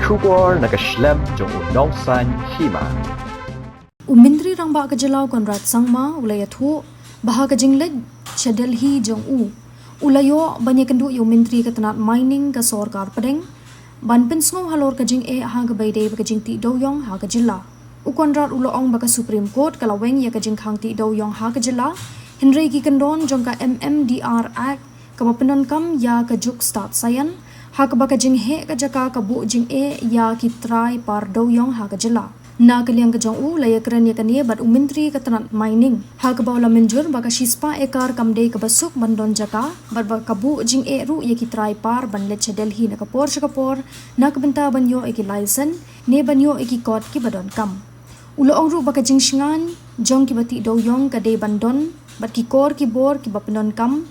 Shubor nakaslem jong unongsan Hima. Umintri rangba ka Jylla Konrad sangma ulayathu baha ka jingled Delhi jong ulayo banya Kynduh yo Menteri ka Tnat mining ka sorkar padeng ban pensngom Halor ka jing ha ka baide ka jing ti Dewïong ha ka Jylla Konrad uloong baka Supreme Court kalaweng ya ka jing khang ti Dewïong ha ka Jylla Henry ki kandon jong ka MMDR Act ka mapenon kam ya ka juk start sayan ha ka baka jing ka jaka ka bu jing ya ki try par Dewïong ha ka Jylla na kaliang ka jong laya keren ya kania bat Menteri ka Tnat mining ha ka bawla menjur baka shispa ekar kamde ka basuk bandon jaka bat baka bu jing ru ya ki try par ban leche Delhi na kapor na kabenta banyo eki license ne banyo eki court ki badon kam uloong ru baka jing shingan jong ki bati Dewïong ka de bandon bat ki kor ki bor ki bapenon kam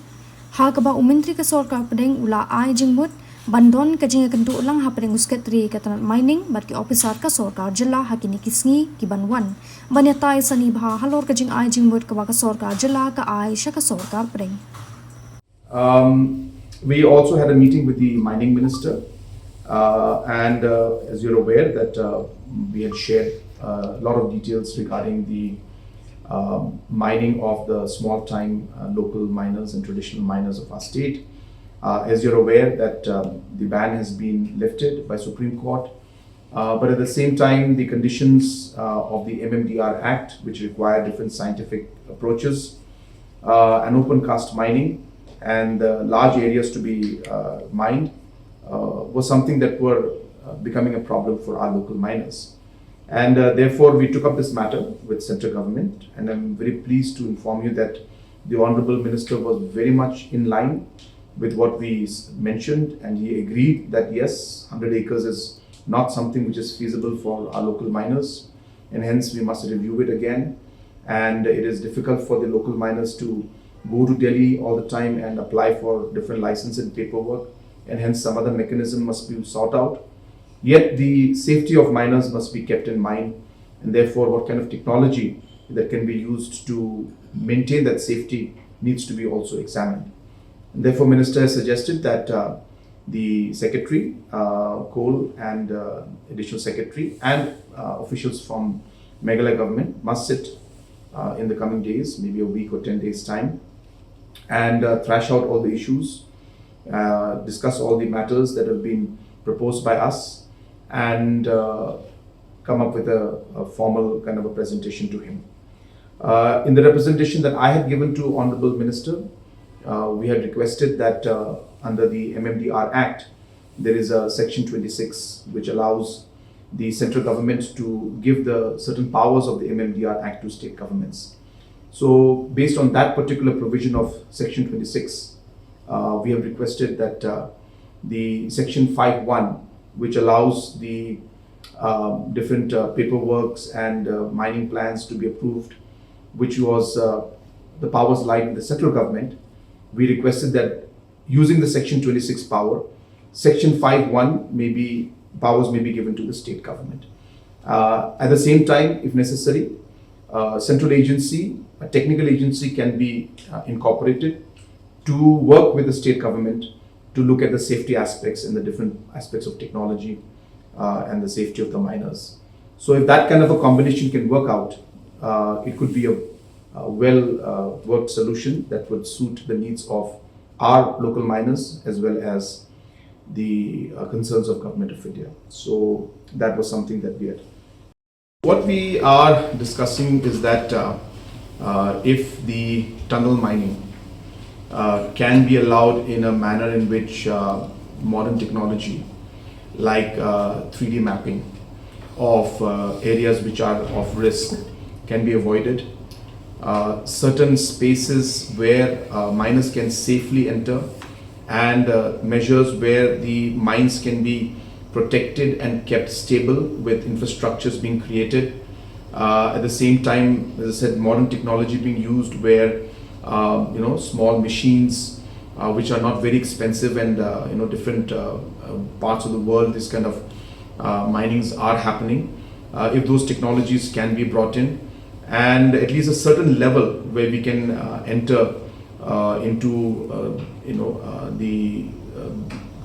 ha ka ba Menteri ka sorkar pedeng ula ai jing mut bandon ka jing Kynduh lang ha pedeng uskatri ka Tnat mining bat ki Ophisar ka sorkar Jylla ha kini kisngi ki banwan banyatai sani bha Halor ka jing ai jing mut ka ba ka sorkar Jylla ka ai sha ka sorkar pedeng. We also had a meeting with the mining minister and as you're aware that we had shared a lot of details regarding the mining of the small time local miners and traditional miners of our state. As you're aware that the ban has been lifted by Supreme Court, but at the same time the conditions of the MMDR Act, which require different scientific approaches, and open cast mining and large areas to be mined was something that were becoming a problem for our local miners. And therefore we took up this matter with central government, and I'm very pleased to inform you that the Honorable Minister was very much in line with what we mentioned, and he agreed that yes, 100 acres is not something which is feasible for our local miners, and hence we must review it again. And it is difficult for the local miners to go to Delhi all the time and apply for different license and paperwork, and hence some other mechanism must be sought out. Yet the safety of miners must be kept in mind, and therefore what kind of technology that can be used to maintain that safety needs to be also examined. And therefore, Minister has suggested that the Secretary, Coal and Additional Secretary and officials from Meghalaya government must sit in the coming days, maybe a week or 10 days time, and thrash out all the issues, discuss all the matters that have been proposed by us, and come up with a formal kind of a presentation to him. In the representation that I had given to Honorable Minister, we had requested that under the MMDR Act, there is a section 26 which allows the central government to give the certain powers of the MMDR Act to state governments. So based on that particular provision of section 26, we have requested that the section 5.1, which allows the different paperworks and mining plans to be approved, which was the powers lying in the central government, we requested that using the section 26 power, section 5.1 powers may be given to the state government. At the same time, if necessary, central agency, a technical agency can be incorporated to work with the state government to look at the safety aspects and the different aspects of technology and the safety of the miners. So if that kind of a combination can work out, it could be a well-worked solution that would suit the needs of our local miners as well as the concerns of Government of India. So that was something that we had. What we are discussing is that if the tunnel mining can be allowed in a manner in which modern technology like 3D mapping of areas which are of risk can be avoided, certain spaces where miners can safely enter, and measures where the mines can be protected and kept stable with infrastructures being created. At the same time, as I said, modern technology being used where small machines which are not very expensive, and different parts of the world this kind of minings are happening. If those technologies can be brought in, and at least a certain level where we can enter into the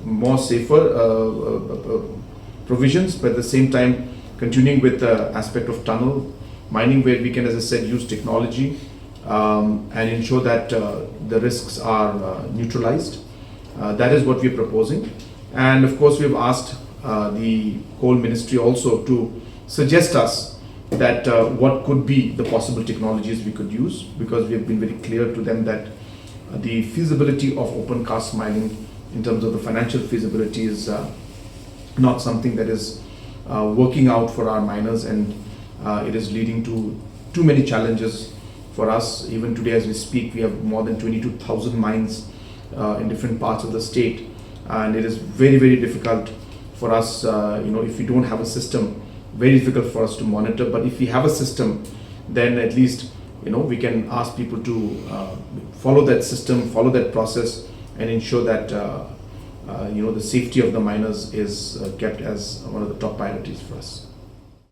more safer provisions, but at the same time continuing with the aspect of tunnel mining, where we can, as I said, use technology and ensure that the risks are neutralized. That is what we're proposing. And of course, we've asked the coal ministry also to suggest us that what could be the possible technologies we could use, because we have been very clear to them that the feasibility of open cast mining in terms of the financial feasibility is not something that is working out for our miners, and it is leading to too many challenges for us. Even today as we speak, we have more than 22,000 mines in different parts of the state, and it is very, very difficult for us, if we don't have a system, very difficult for us to monitor. But if we have a system, then at least we can ask people to follow that system, follow that process, and ensure that the safety of the miners is kept as one of the top priorities for us.